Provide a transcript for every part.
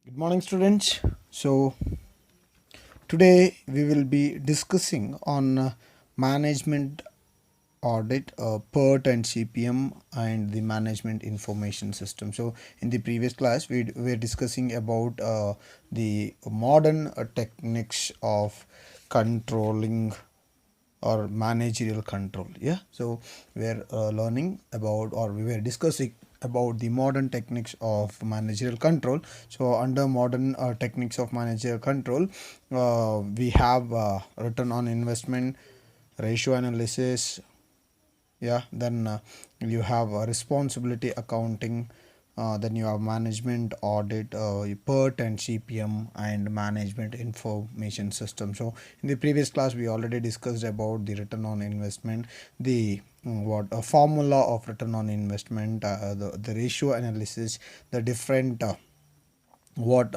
Good morning, students. So today we will be discussing on management audit, PERT and CPM, and the management information system. So in the previous class we were discussing about the modern techniques of controlling or managerial control. Yeah, so we're learning about, or we were discussing about the modern techniques of managerial control. So under modern techniques of managerial control, we have return on investment, ratio analysis. Yeah, then you have responsibility accounting, then you have management audit, PERT and CPM, and management information system. So in the previous class we already discussed about the return on investment, the what a formula of return on investment, the ratio analysis, the different what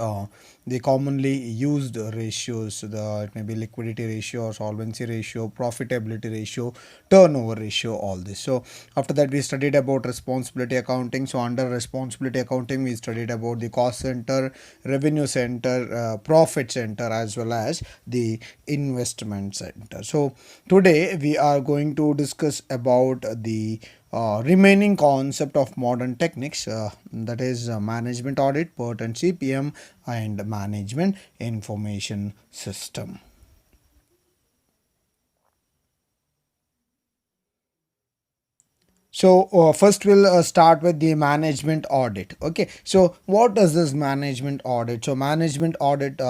the commonly used ratios, the it may be liquidity ratio or solvency ratio, profitability ratio, turnover ratio, all this. So after that we studied about responsibility accounting. So under responsibility accounting we studied about the cost center, revenue center, profit center, as well as the investment center. So today we are going to discuss about the remaining concept of modern techniques, that is management audit, PERT and CPM, and management information system. So first we'll start with the management audit. Okay, so what does this management audit? So management audit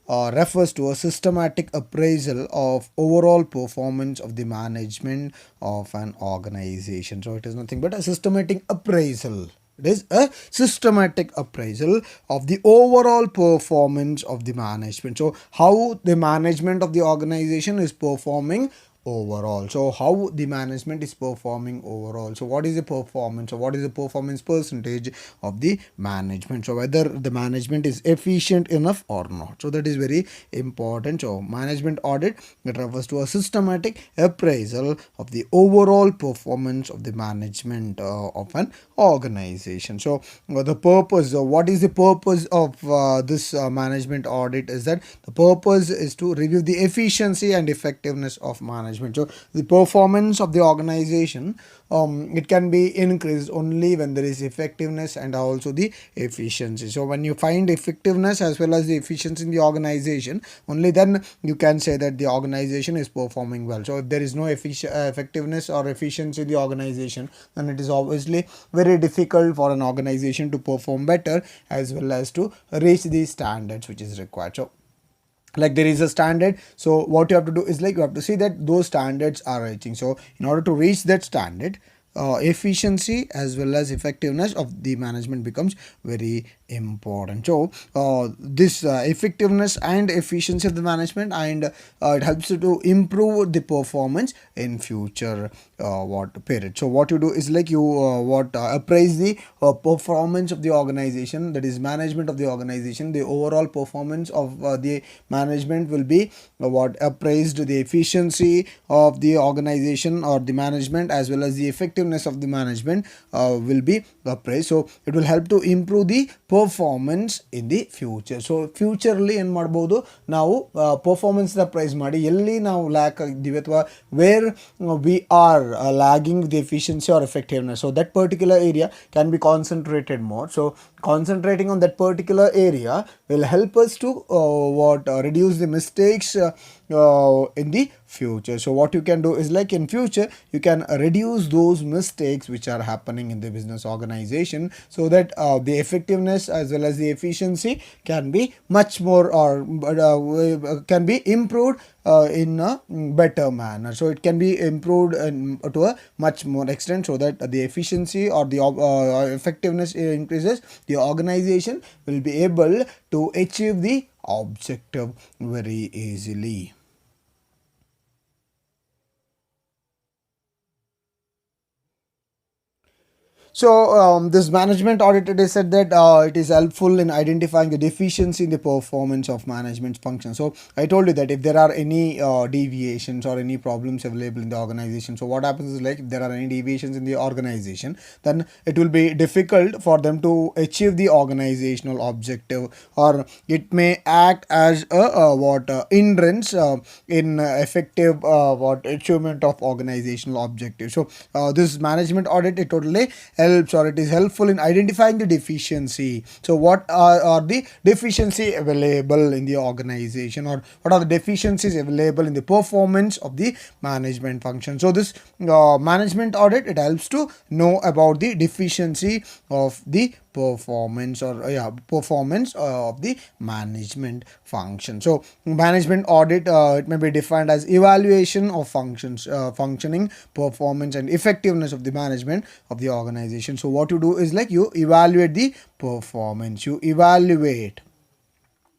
refers to a systematic appraisal of overall performance of the management of an organization. So it is nothing but a systematic appraisal. It is a systematic appraisal of the overall performance of the management. So how the management of the organization is performing overall. So how the management is performing overall. So what is the performance, or what is the performance percentage of the management? So whether the management is efficient enough or not. So that is very important. So management audit, it refers to a systematic appraisal of the overall performance of the management of an organization. So the purpose, what is the purpose of this management audit, is that the purpose is to review the efficiency and effectiveness of management. So the performance of the organization, it can be increased only when there is effectiveness and also the efficiency. So when you find effectiveness as well as the efficiency in the organization, only then you can say that the organization is performing well. So if there is no effectiveness or efficiency in the organization, then it is obviously very difficult for an organization to perform better as well as to reach the standards which is required. So like there is a standard, so what you have to do is like you have to see that those standards are reaching. So in order to reach that standard, efficiency as well as effectiveness of the management becomes very important. So this effectiveness and efficiency of the management, and it helps you to improve the performance in future what period. So what you do is like you appraise the performance of the organization, that is management of the organization. The overall performance of the management will be what appraised, the efficiency of the organization or the management as well as the effectiveness of the management will be appraised. So it will help to improve the performance in the future. So futurely ಏನು ಮಾಡ್ಬೋದು ನಾವು performance price ಮಾಡಿ ಎಲ್ಲಿ ನಾವು lac ಆಗಿದ್ದೀವಿ ಅಥವಾ where we are lagging the efficiency or effectiveness, so that particular area can be concentrated more. So concentrating on that particular area will help us to reduce the mistakes in the future. So what you can do is like in future you can reduce those mistakes which are happening in the business organization, so that the effectiveness as well as the efficiency can be much more, or can be improved in a better manner. So it can be improved to a much more extent, so that the efficiency or the effectiveness increases. The organization will be able to achieve the objective very easily. This management audit, it is said that it is helpful in identifying the deficiency in the performance of management function. So I told you that if there are any deviations or any problems available in the organization, so what happens is like if there are any deviations in the organization, then it will be difficult for them to achieve the organizational objective, or it may act as a what hindrance in effective what achievement of organizational objective. So this management audit, it totally helps, or it is helpful in identifying the deficiency. So what are the deficiency available in the organization, or what are the deficiencies available in the performance of the management function. So this management audit, it helps to know about the deficiency of the performance, or performance of the management function. So management audit, it may be defined as evaluation of functions, functioning, performance and effectiveness of the management of the organization. So what you do is like you evaluate the performance, you evaluate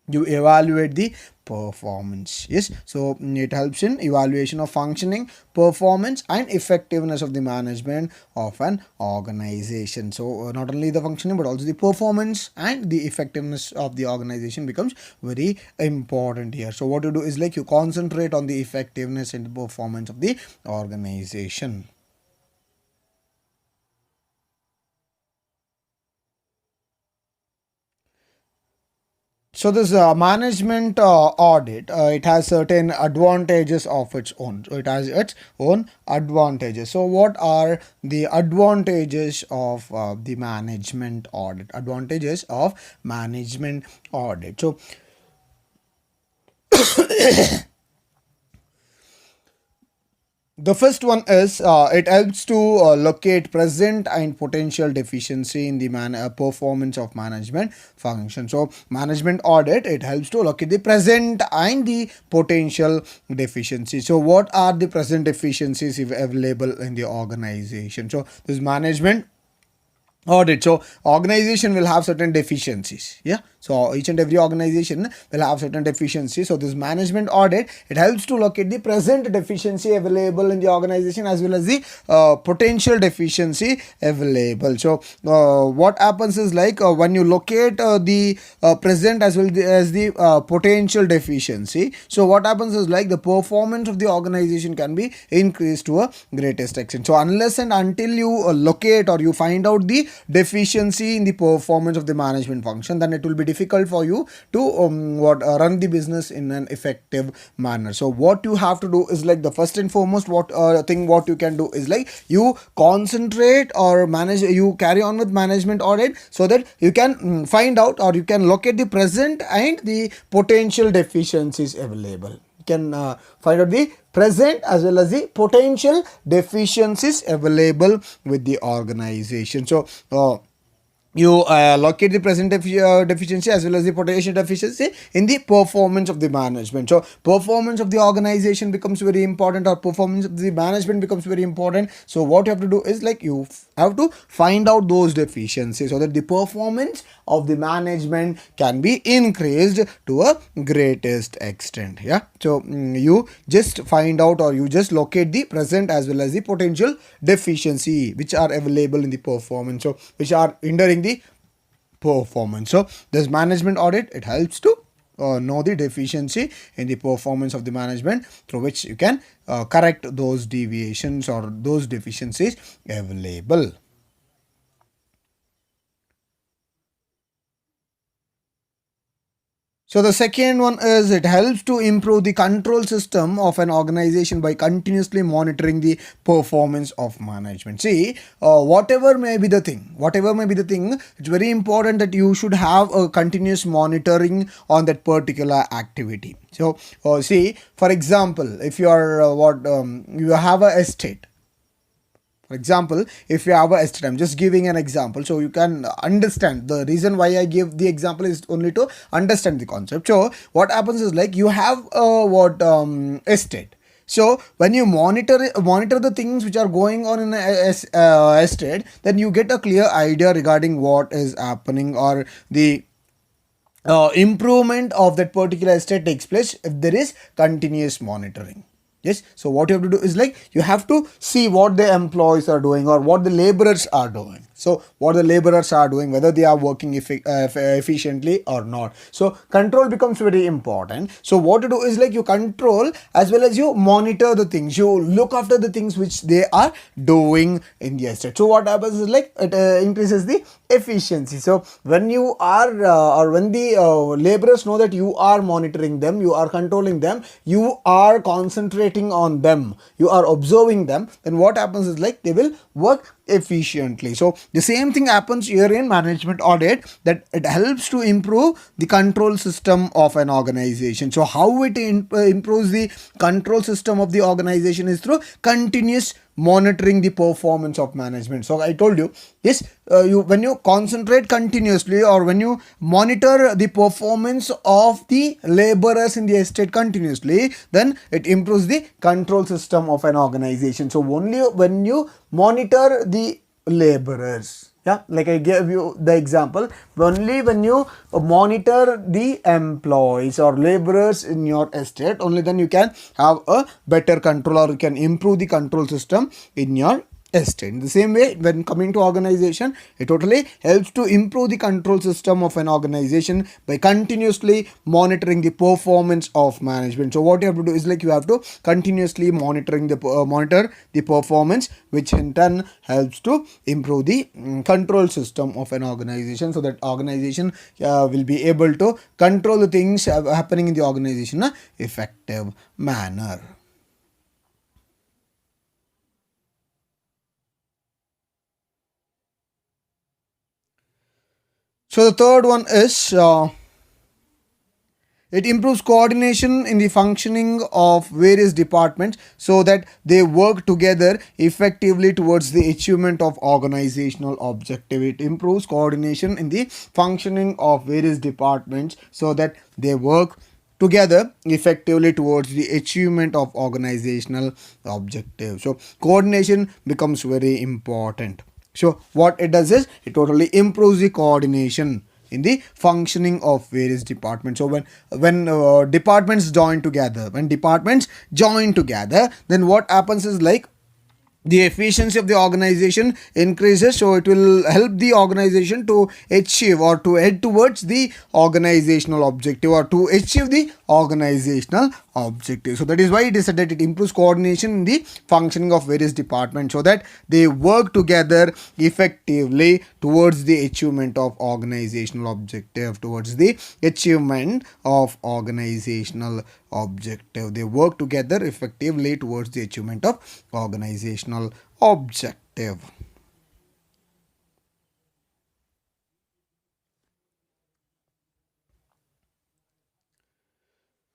the performance. Yes, so it helps in evaluation of functioning, performance and effectiveness of the management of an organization. So not only the functioning but also the performance and the effectiveness of the organization becomes very important here. So what you do is like you concentrate on the effectiveness and the performance of the organization. So this management audit, it has certain advantages of its own. So it has its own advantages. So what are the advantages of the management audit? Advantages of management audit. So the first one is it helps to locate present and potential deficiency in the performance of management function. So management audit, it helps to locate the present and the potential deficiency. So what are the present deficiencies if available in the organization? So this management audit, so organization will have certain deficiencies. Yeah, so each and every organization will have certain deficiencies. So this management audit, it helps to locate the present deficiency available in the organization as well as the potential deficiency available. So what happens is like when you locate the present as well as the potential deficiency, so what happens is like the performance of the organization can be increased to a greatest extent. So unless and until you locate or you find out the deficiency in the performance of the management function, then it will be difficult for you to run the business in an effective manner. So what you have to do is like the first and foremost what what you can do is like you concentrate or manage, you carry on with management audit so that you can find out or you can locate the present and the potential deficiencies available. You can find out the present as well as the potential deficiencies available with the organization. So you locate the present deficiency as well as the potential deficiency in the performance of the management. So performance of the organization becomes very important, or performance of the management becomes very important. So what you have to do is like you have to find out those deficiencies so that the performance of the management can be increased to a greatest extent. Yeah, so you just find out or you just locate the present as well as the potential deficiency which are available in the performance, so which are hindering the performance. So this management audit, it helps to know the deficiency in the performance of the management through which you can correct those deviations or those deficiencies available. So the second one is it helps to improve the control system of an organization by continuously monitoring the performance of management. See, whatever may be the thing, it's very important that you should have a continuous monitoring on that particular activity. So see, for example, if you are you have a estate. For example, if you have a estate, I'm just giving an example so you can understand. The reason why I give the example is only to understand the concept. So what happens is like you have a estate. So when you monitor the things which are going on in a estate, then you get a clear idea regarding what is happening, or the improvement of that particular estate takes place if there is continuous monitoring. Yes, so what you have to do is like you have to see what the employees are doing or what the laborers are doing. So what the laborers are doing, whether they are working efficiently or not. So control becomes very important. So what to do is like you control as well as you monitor the things. You look after the things which they are doing in the estate. So what happens is like it increases the efficiency. So when you are or when the laborers know that you are monitoring them, you are controlling them, you are concentrating on them, you are observing them, then what happens is like they will work efficiently. So the same thing happens here in management audit, that it helps to improve the control system of an organization. So how it improves the control system of the organization is through continuous monitoring the performance of management. So I told you, yes, you when you concentrate continuously or when you monitor the performance of the laborers in the estate continuously, then it improves the control system of an organization. So only when you monitor the laborers, yeah, like I gave you the example, only when you monitor the employees or laborers in your estate, only then you can have a better control or you can improve the control system in your estate. In the same way, when coming to organization, it totally helps to improve the control system of an organization by continuously monitoring the performance of management. So what you have to do is like you have to continuously monitor the performance, which in turn helps to improve the control system of an organization, so that organization will be able to control the things happening in the organization in an effective manner. So the third one is it improves coordination in the functioning of various departments so that they work together effectively towards the achievement of organizational objective. It improves coordination in the functioning of various departments so that they work together effectively towards the achievement of organizational objective. So coordination becomes very important. So what it does is it totally improves the coordination in the functioning of various departments. So when departments join together, then what happens is like the efficiency of the organization increases. So it will help the organization to achieve or to head towards the organizational objective or to achieve the organizational objective. So that is why it is said that it improves coordination in the functioning of various departments so that they work together effectively towards the achievement of organizational objective. They work together effectively towards the achievement of organizational objective.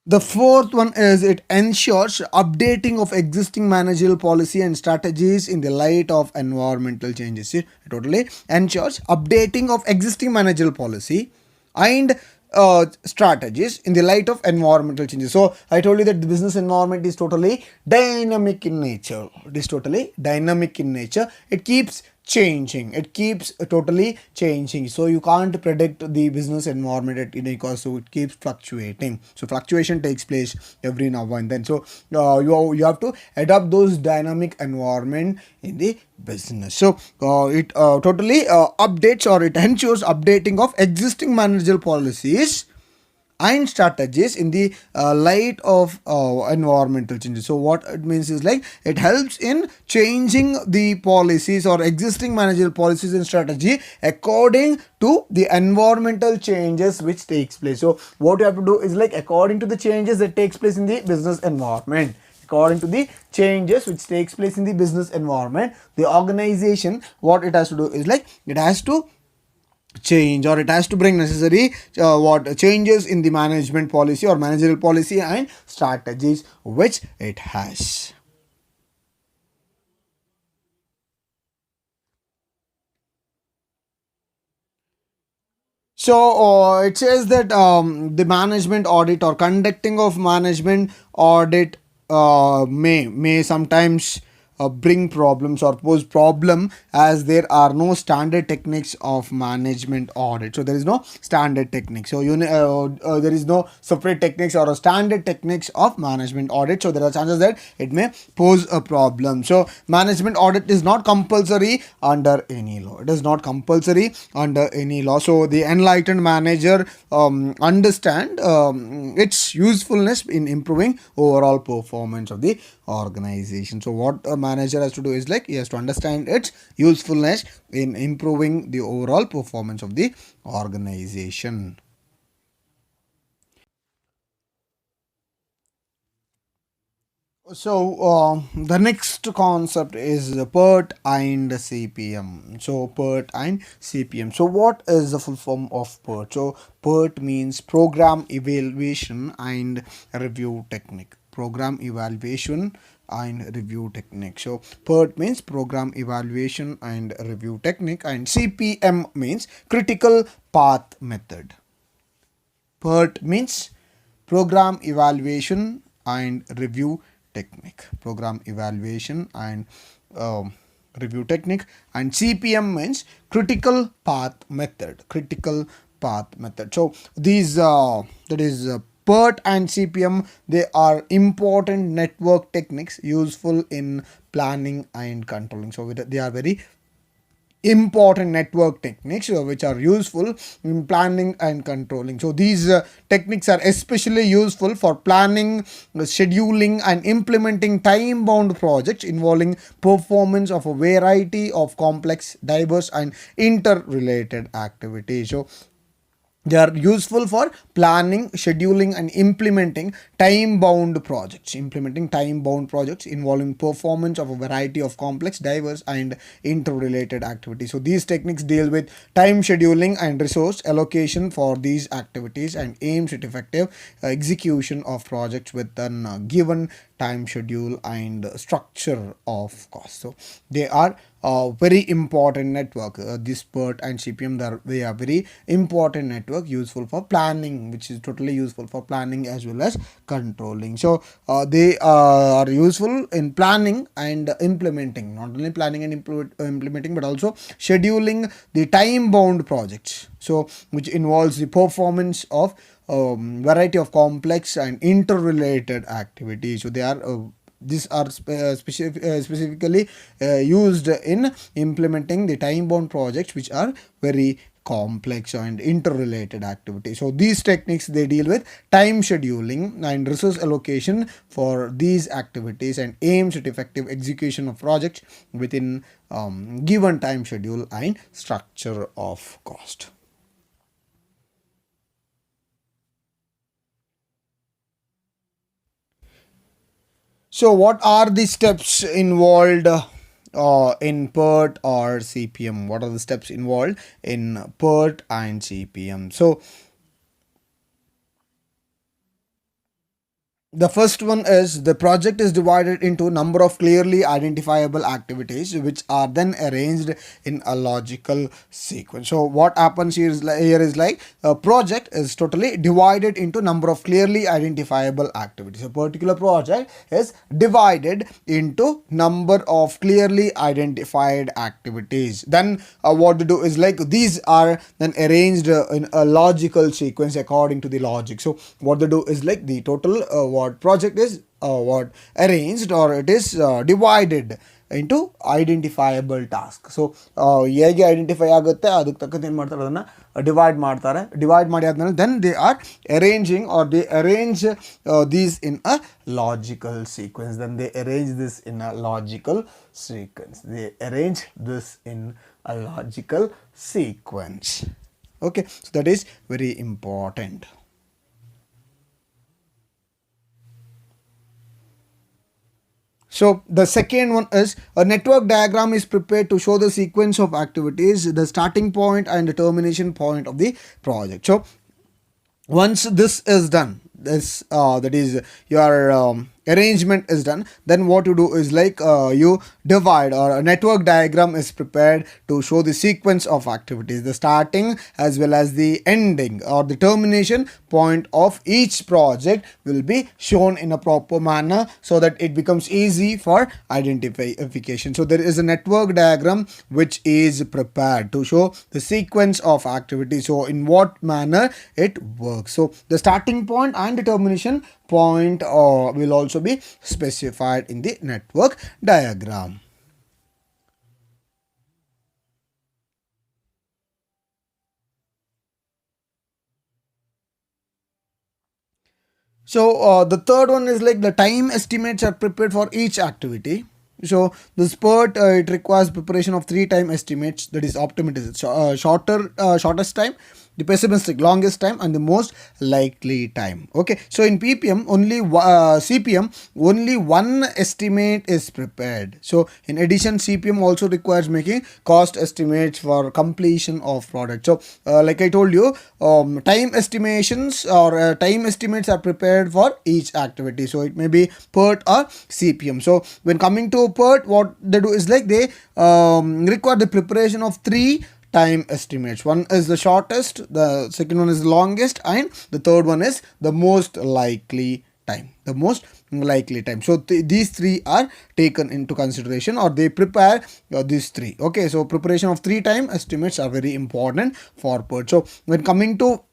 The fourth one is it ensures updating of existing managerial policy and strategies in the light of environmental changes. It totally ensures updating of existing managerial policy and strategies in the light of environmental changes. So I told you that the business environment is totally dynamic in nature. It is totally dynamic in nature. It keeps changing. It keeps totally changing. So you can't predict the business environment at any cost. So it keeps fluctuating. So fluctuation takes place every now and then. So you have to adapt those dynamic environment in the business. So it totally updates or it ensures updating of existing managerial policies and strategies in the light of environmental changes. So what it means is like it helps in changing the policies or existing managerial policies and strategy according to the environmental changes which takes place. So what you have to do is like according to the changes that takes place in the business environment, according to the changes which takes place in the business environment, the organization, what it has to do is like it has to change or it has to bring necessary what changes in the management policy or managerial policy and strategies which it has. So it says that the management audit or conducting of management audit may sometimes bring problems or pose problem, as there are no standard techniques of management audit. So there is no standard technique. So there is no separate techniques or a standard techniques of management audit. So there are chances that it may pose a problem. So management audit is not compulsory under any law. It is not compulsory under any law. So the enlightened manager understand its usefulness in improving overall performance of the organization. So what a manager has to do is like he has to understand its usefulness in improving the overall performance of the organization. So the next concept is PERT and CPM. So PERT and CPM. So what is the full form of PERT? So PERT means Program Evaluation and Review Technique. Program Evaluation and Review Technique. So PERT means Program Evaluation and Review Technique, and CPM means Critical Path Method. PERT means Program Evaluation and Review Technique. Program Evaluation and Review Technique, and CPM means Critical Path Method. Critical Path Method. So these that is PERT and CPM, they are important network techniques useful in planning and controlling. So they are very important network techniques which are useful in planning and controlling. So these techniques are especially useful for planning, scheduling and implementing time bound projects involving performance of a variety of complex, diverse and interrelated activities. So they are useful for planning, scheduling and implementing time bound projects. Implementing time bound projects involving performance of a variety of complex, diverse and interrelated activities. So these techniques deal with time scheduling and resource allocation for these activities and aims at effective execution of projects within a given time schedule and structure of cost. So they are very important network. This PERT and CPM, they are very important network useful for planning, which is totally useful for planning as well as controlling. So they are useful in planning and implementing, not only planning and implementing but also scheduling the time bound projects, so which involves the performance of variety of complex and interrelated activities. So they are these are specifically used in implementing the time bound projects which are very complex and interrelated activities. So these techniques, they deal with time scheduling and resource allocation for these activities and aims at effective execution of projects within given time schedule and structure of cost. So what are the steps involved in PERT or CPM? What are the steps involved in PERT and CPM? So the first one is the project is divided into a number of clearly identifiable activities which are then arranged in a logical sequence. So what happens here is like a project is totally divided into number of clearly identifiable activities. A particular project is divided into number of clearly identified activities. Then what to do is like these are then arranged in a logical sequence according to the logic. So what they do is like the total what project is what arranged or it is divided into identifiable task. So ಹೇಗೆ identify ಆಗುತ್ತೆ ಅದಕ್ಕೆ ತಕ್ಕಂತೆ ಏನು ಮಾಡ್ತಾರೆ, ಅದನ್ನು divide ಮಾಡ್ತಾರೆ. Divide ಮಾಡಿ ಆದ್ಮೇಲೆ then they are arranging are they arrange these in a logical sequence. Then they arrange this in a logical sequence. They arrange this in a logical sequence. Okay, so that is very important. So the second one is a network diagram is prepared to show the sequence of activities, the starting point and the termination point of the project. So once this is done, this that is your arrangement is done, then what you do is like you divide, or a network diagram is prepared to show the sequence of activities, the starting as well as the ending or the termination point of each project will be shown in a proper manner so that it becomes easy for identification. So there is a network diagram which is prepared to show the sequence of activities, so in what manner it works. So the starting point and the termination point will also be specified in the network diagram. So the third one is like the time estimates are prepared for each activity. So the spurt it requires preparation of three time estimates, that is optimistic, shortest time, the pessimistic longest time, and the most likely time. Okay, so in ppm only cpm only one estimate is prepared. So in addition, cpm also requires making cost estimates for completion of product. So like I told you, time estimations or time estimates are prepared for each activity, so it may be PERT or cpm. So when coming to PERT, what they do is like they require the preparation of three time estimates. One is the shortest, the second one is the longest, and the third one is the most likely time, the most likely time. So these three are taken into consideration, or they prepare these three. Okay, so preparation of three time estimates are very important for PERT. So when coming to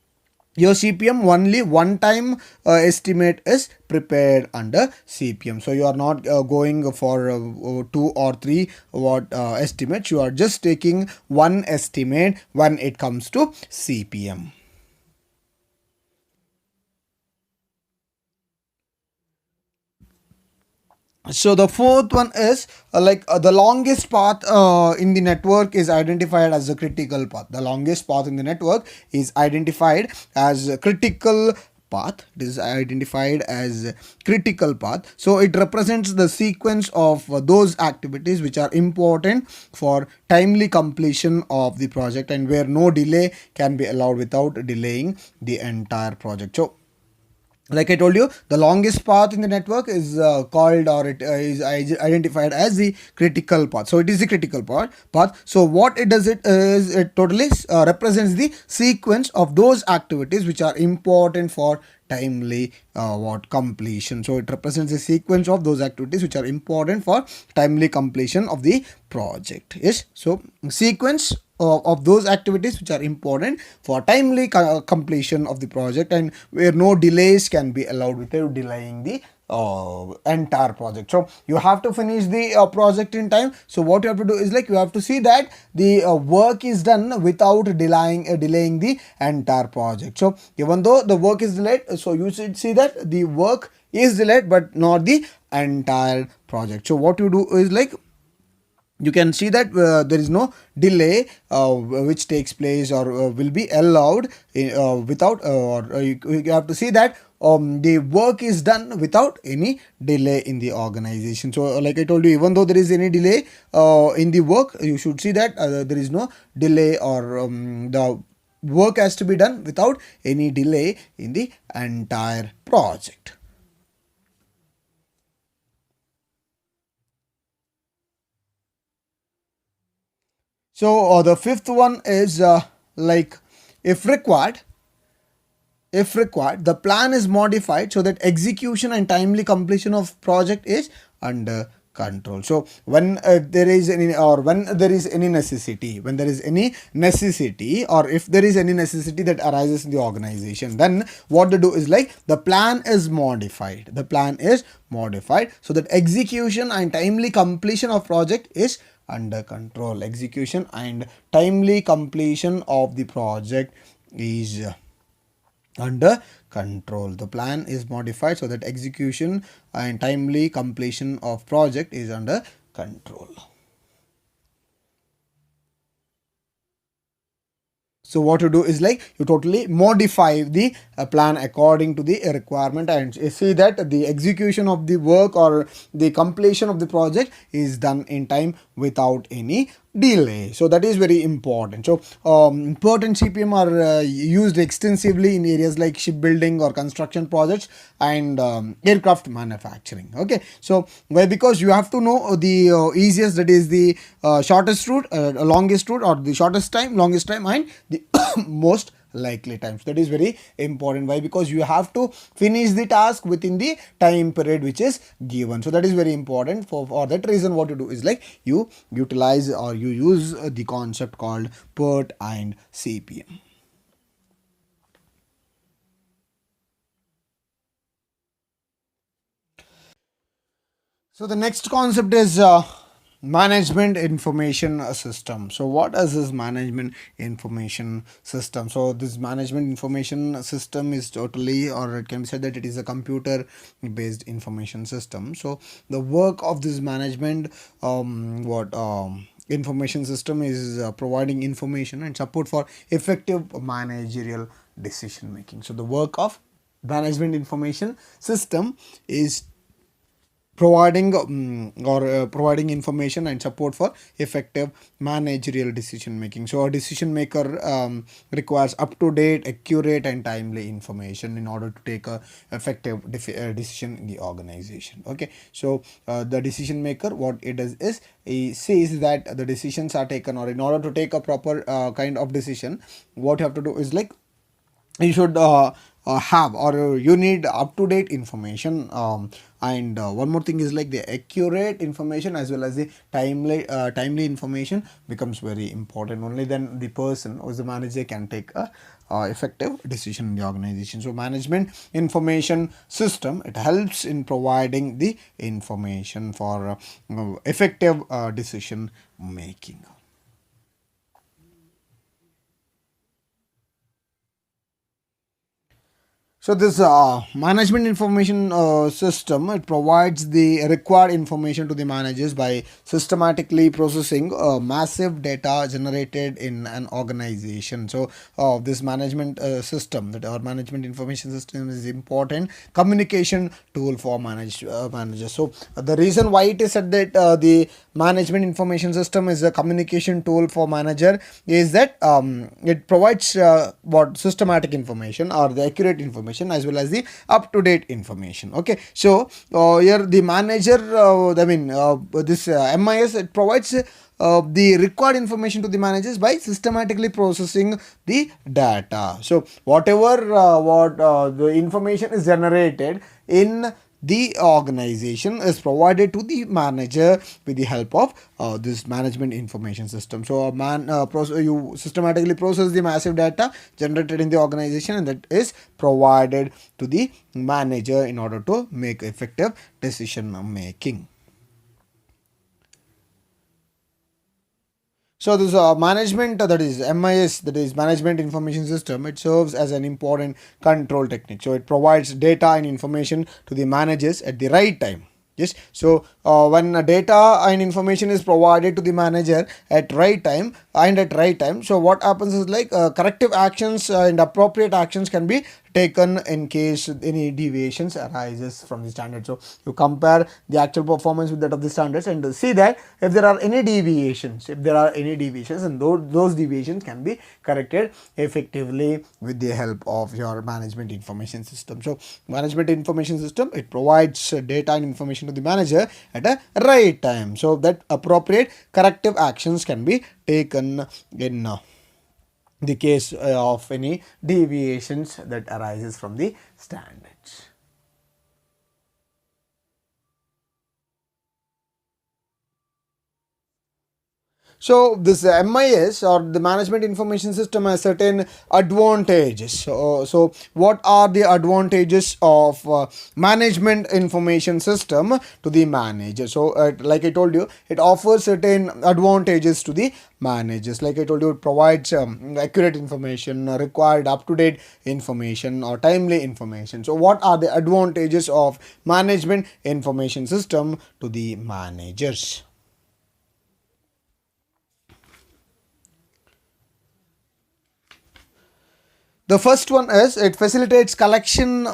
your cpm, only one time estimate is prepared under cpm. So you are not going for two or three what estimates, you are just taking one estimate when it comes to cpm. So the fourth one is the longest path in the network is identified as a critical path. The longest path in the network is identified as a critical path. It is identified as critical path. So it represents the sequence of those activities which are important for timely completion of the project, and where no delay can be allowed without delaying the entire project. So like I told you, the longest path in the network is called, or it is identified as the critical path. So it is the critical path. So what it does, it is it totally represents the sequence of those activities which are important for timely what completion. So it represents the sequence of those activities which are important for timely completion of the project. Yes, so sequence of those activities which are important for timely completion of the project, and where no delays can be allowed without delaying the entire project. So you have to finish the project in time. So what you have to do is like you have to see that the work is done without delaying the entire project. So even though the work is delayed, so you should see that the work is delayed but not the entire project. So what you do is like you can see that there is no delay which takes place or will be allowed without you have to see that the work is done without any delay in the organization. So like I told you, even though there is any delay in the work, you should see that there is no delay, or the work has to be done without any delay in the entire project. So the fifth one is like if required, the plan is modified so that execution and timely completion of project is under control. So when there is any, or when there is any necessity, or if there is any necessity that arises in the organization, then what they do is like the plan is modified. So that execution and timely completion of project is under control. Execution and timely completion of the project is under control. The plan is modified so that execution and timely completion of project is under control. So what you do is like you totally modify the plan according to the requirement, and see that the execution of the work or the completion of the project is done in time without any delay. So that is very important. So important CPM are used extensively in areas like shipbuilding or construction projects and aircraft manufacturing. Okay, so why? Because you have to know the easiest, that is the shortest route, longest route, or the shortest time, longest time, and the most likely times. That is very important. Why? Because you have to finish the task within the time period which is given. So that is very important. For that reason, what you do is like you utilize or you use the concept called PERT and CPM. So the next concept is management information system. So what is this management information system? So this management information system is totally, or it can be said that it is a computer based information system. So the work of this management what information system is providing information and support for effective managerial decision making. So the work of management information system is providing information and support for effective managerial decision making. So a decision maker requires up to date, accurate and timely information in order to take a effective decision in the organization. Okay, so the decision maker, what it does is he says that the decisions are taken, or in order to take a proper kind of decision, what you have to do is like you should have, or you need up to date information, and one more thing is like the accurate information as well as the timely information becomes very important. Only then the person or the manager can take a effective decision in the organization. So management information system, it helps in providing the information for effective decision making. So this management information system, it provides the required information to the managers by systematically processing massive data generated in an organization. So this management system, that our management information system, is important communication tool for managers. So the reason why it is said that the management information system is a communication tool for manager is that it provides what systematic information or the accurate information as well as the up to date information. Okay, so here the manager this MIS, it provides the required information to the managers by systematically processing the data. So whatever what the information is generated in the organization is provided to the manager with the help of this management information system. So you systematically process the massive data generated in the organization, and that is provided to the manager in order to make effective decision making. So this management, that is MIS, that is management information system, it serves as an important control technique. So it provides data and information to the managers at the right time. Yes, so when data and information is provided to the manager at right time and at right time, so what happens is like corrective actions and appropriate actions can be taken in case any deviations arises from the standard. So you compare the actual performance with that of the standards and see that if there are any deviations, and those deviations can be corrected effectively with the help of your management information system. So management information system, it provides data and information to the manager at a right time, so that appropriate corrective actions can be taken in the case of any deviations that arises from the standards. So this MIS, or the management information system, has certain advantages. So what are the advantages of management information system to the manager? So like I told you, it offers certain advantages to the managers. Like I told you, it provides accurate information, required up-to-date information or timely information. So what are the advantages of management information system to the managers? The first one is it facilitates collection,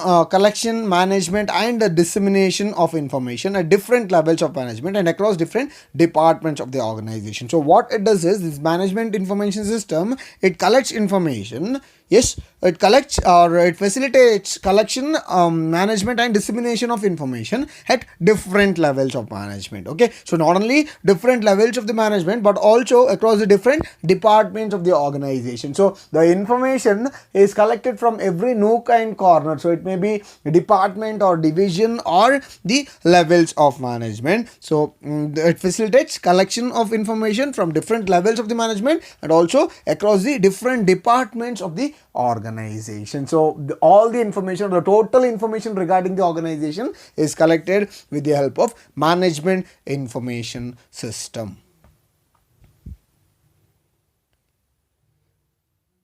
management, and the dissemination of information at different levels of management and across different departments of the organization. So what it does is this management information system, it collects information. Yes, it collects or it facilitates collection, management, and dissemination of information at different levels of management. Okay, so not only different levels of the management but also across the different departments of the organization. So the information is collected from every nook and corner. So it may be department or division or the levels of management. So it facilitates collection of information from different levels of the management and also across the different departments of the organization. So all the information, the total information regarding the organization is collected with the help of management information system.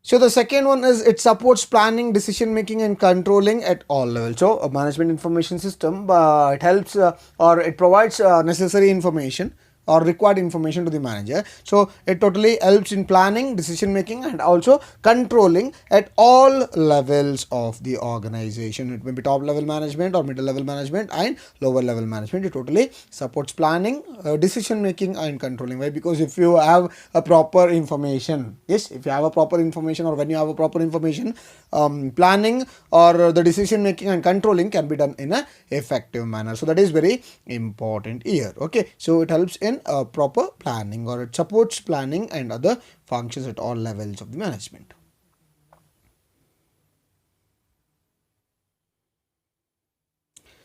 So the second one is it supports planning, decision making, and controlling at all levels. So a management information system, it helps or it provides necessary information or required information to the manager. So it totally helps in planning, decision making, and also controlling at all levels of the organization. It may be top level management or middle level management and lower level management. It totally supports planning, decision making, and controlling. Why? Because if you have a proper information, yes, if you have a proper information or when you have a proper information, planning or the decision making and controlling can be done in a effective manner. So that is very important here. Okay, so it helps in proper planning or it supports planning and other functions at all levels of the management.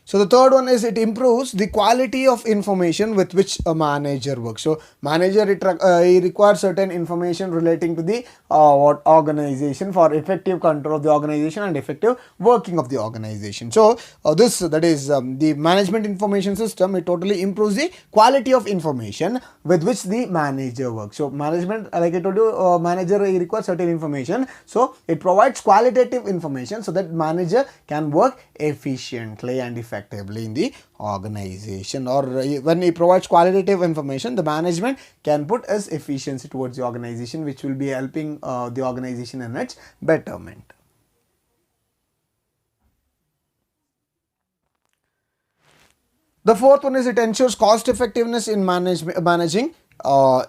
So the third one is it improves the quality of information with which a manager works. So manager he requires certain information relating to the what organization for effective control of the organization and effective working of the organization. So this that is the management information system. It totally improves the quality of information with which the manager works. So management, like I told you, manager he requires certain information. So it provides qualitative information so that manager can work efficiently and effectively in the organization. Or when he provides qualitative information, the management can put his efficiency towards the organization, which will be helping the organization in its betterment. The fourth one is it ensures cost effectiveness in managing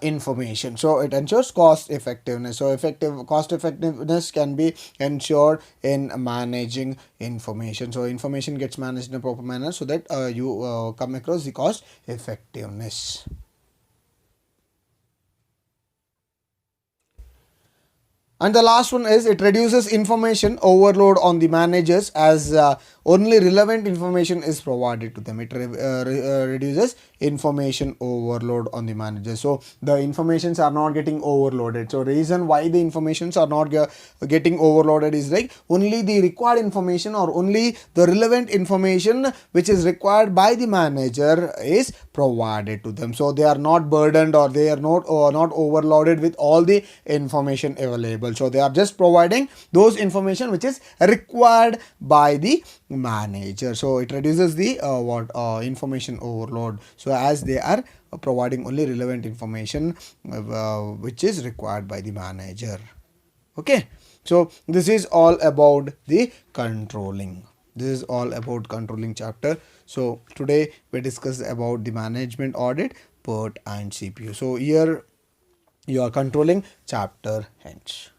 information. So it ensures cost effectiveness. So cost effectiveness can be ensured in managing information. So information gets managed in a proper manner so that you come across the cost effectiveness. And the last one is it reduces information overload on the managers as only relevant information is provided to them. It reduces information overload on the managers. So the informations are not getting overloaded. So reason why the informations are not getting overloaded is like only the required information or only the relevant information which is required by the manager is provided to them. So they are not burdened or they are not overloaded with all the information available. So they are just providing those information which is required by the manager. So it reduces the information overload. So as they are providing only relevant information which is required by the manager. Okay, so this is all about the controlling. This is all about controlling chapter. So today we discussed about the management audit, PERT and CPU. So here you are controlling chapter hence.